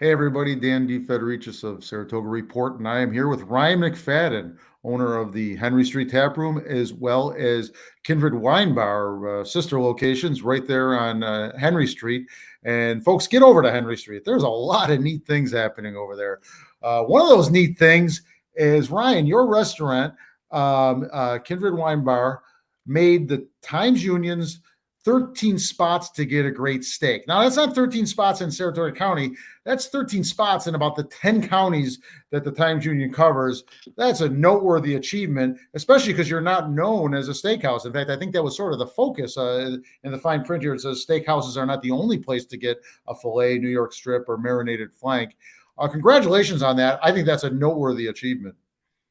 Hey everybody, Dan D. Federicis of Saratoga Report, and I am here with Ryan Mcfadden, owner of the Henry Street Tap Room, as well as Kindred Wine Bar, sister locations right there on Henry Street. And folks, get over to Henry Street. There's a lot of neat things happening over there. One of those neat things is Ryan, your restaurant, Kindred Wine Bar, made the Times Union's 13 spots to get a great steak. Now, that's not 13 spots in Saratoga County. That's 13 spots in about the 10 counties that the Times Union covers. That's a noteworthy achievement, especially because you're not known as a steakhouse. In fact, I think that was sort of the focus in the fine print here. It says steakhouses are not the only place to get a filet, New York strip, or marinated flank. Congratulations on that. I think that's a noteworthy achievement.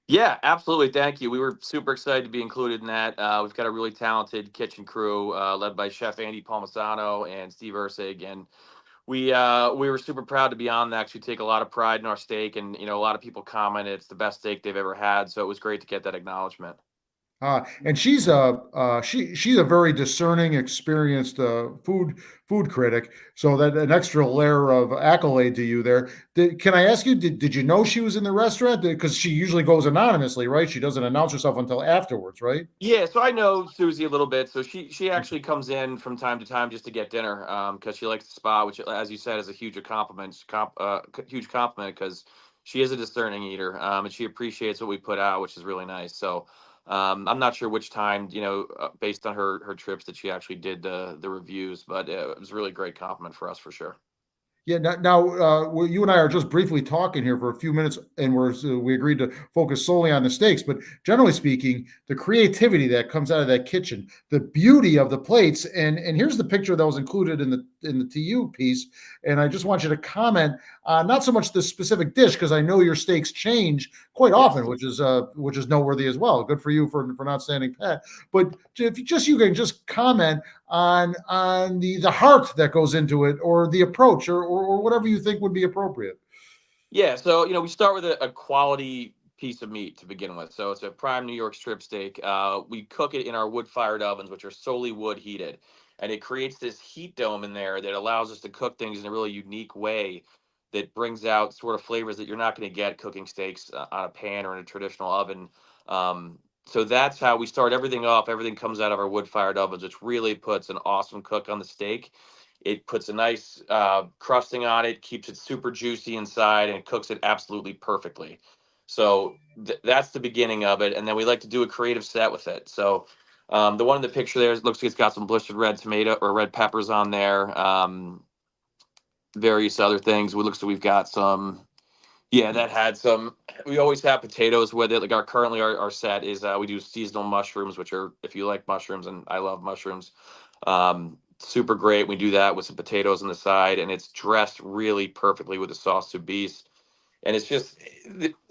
Yeah, absolutely. Thank you. We were super excited to be included in that. We've got a really talented kitchen crew led by Chef Andy Palmisano and Steve Ursig, and we were super proud to be on that. 'Cause we take a lot of pride in our steak, and a lot of people comment it's the best steak they've ever had. So it was great to get that acknowledgement. And she's a very discerning, experienced food critic. So that an extra layer of accolade to you there. Can I ask you? Did you know she was in the restaurant? Because she usually goes anonymously, right? She doesn't announce herself until afterwards, right? Yeah, so I know Susie a little bit. So she actually comes in from time to time just to get dinner, because she likes the spa, which, as you said, is a huge compliment. Huge compliment because she is a discerning eater, and she appreciates what we put out, which is really nice. So I'm not sure which time, based on her trips, that she actually did the reviews, but it was a really great compliment for us for sure. Yeah. Well, you and I are just briefly talking here for a few minutes, and we agreed to focus solely on the steaks. But generally speaking, the creativity that comes out of that kitchen, the beauty of the plates, and here's the picture that was included in the TU piece. And I just want you to comment on not so much the specific dish, because I know your steaks change quite Yes. often, which is noteworthy as well. Good for you for not standing pat. But if you can just comment on the heart that goes into it, or the approach, or whatever you think would be appropriate. Yeah, so we start with a quality piece of meat to begin with. So it's a prime New York strip steak. We cook it in our wood-fired ovens, which are solely wood heated, and it creates this heat dome in there that allows us to cook things in a really unique way that brings out sort of flavors that you're not going to get cooking steaks on a pan or in a traditional oven. So that's how we start everything off. Everything comes out of our wood-fired ovens, which really puts an awesome cook on the steak. It puts a nice crusting on it, keeps it super juicy inside, and cooks it absolutely perfectly. So that's the beginning of it, and then we like to do a creative set with it. So the one in the picture there looks like it's got some blistered red tomato or red peppers on there, various other things. We looks like we've got some. Yeah, that had some. We always have potatoes with it. Like our set is we do seasonal mushrooms, which are, if you like mushrooms, and I love mushrooms, super great. We do that with some potatoes on the side, and it's dressed really perfectly with the sauce soubise. And it's just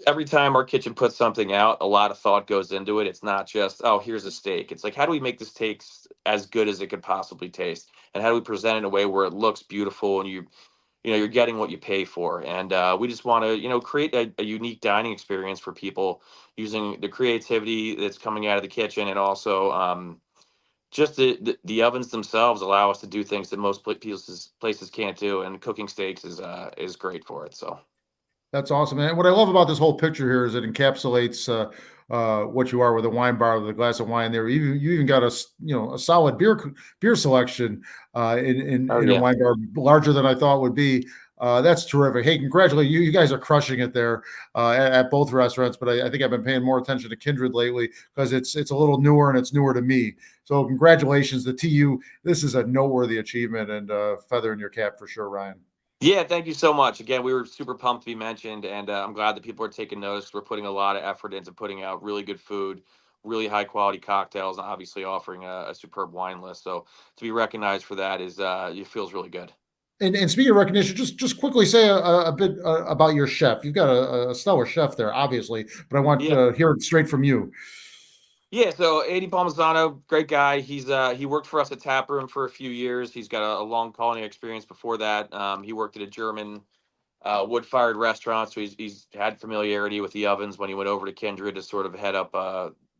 every time our kitchen puts something out, a lot of thought goes into it. It's not just, oh, here's a steak. It's like, how do we make this taste as good as it could possibly taste, and how do we present it in a way where it looks beautiful and you're getting what you pay for. And we just want to create a unique dining experience for people using the creativity that's coming out of the kitchen, and also just the ovens themselves allow us to do things that most places can't do, and cooking steaks is great for it. So That's awesome. And what I love about this whole picture here is it encapsulates what you are with a wine bar with a glass of wine there. You even got a solid beer selection oh in a yeah. wine bar, larger than I thought would be. That's terrific. Hey, congratulations! You guys are crushing it there at both restaurants. But I think I've been paying more attention to Kindred lately because it's a little newer, and it's newer to me. So congratulations, the TU. This is a noteworthy achievement, and feather in your cap for sure, Ryan. Yeah, thank you so much. Again, we were super pumped to be mentioned, and I'm glad that people are taking notice. We're putting a lot of effort into putting out really good food, really high quality cocktails, and obviously offering a superb wine list. So to be recognized for that is it feels really good. And speaking of recognition, just quickly say a bit about your chef. You've got a stellar chef there, obviously, but I want Yeah. to hear it straight from you. Yeah, so Andy Palmisano, great guy. He worked for us at Taproom for a few years. He's got a long culinary experience before that. He worked at a German wood-fired restaurant, so he's had familiarity with the ovens when he went over to Kindred to sort of head up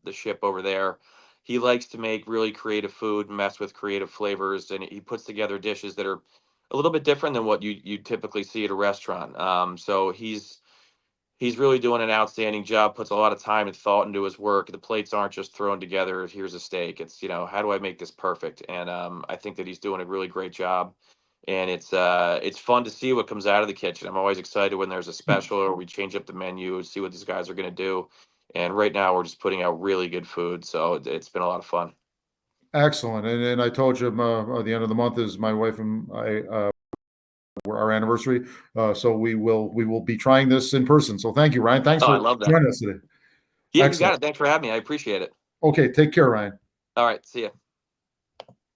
the ship over there. He likes to make really creative food, mess with creative flavors, and he puts together dishes that are a little bit different than what you typically see at a restaurant. So he's really doing an outstanding job. Puts a lot of time and thought into his work. The plates aren't just thrown together. Here's a steak. It's, how do I make this perfect? And I think that he's doing a really great job. And it's fun to see what comes out of the kitchen. I'm always excited when there's a special or we change up the menu, see what these guys are going to do. And right now we're just putting out really good food, so it's been a lot of fun. Excellent. And I told you, the end of the month is my wife and I, our anniversary. So we will be trying this in person. So thank you, Ryan. Thanks Oh, I for love that. joining us today. Yeah, you got Excellent. it. Thanks for having me. I appreciate it. Okay, take care, Ryan. All right, see ya.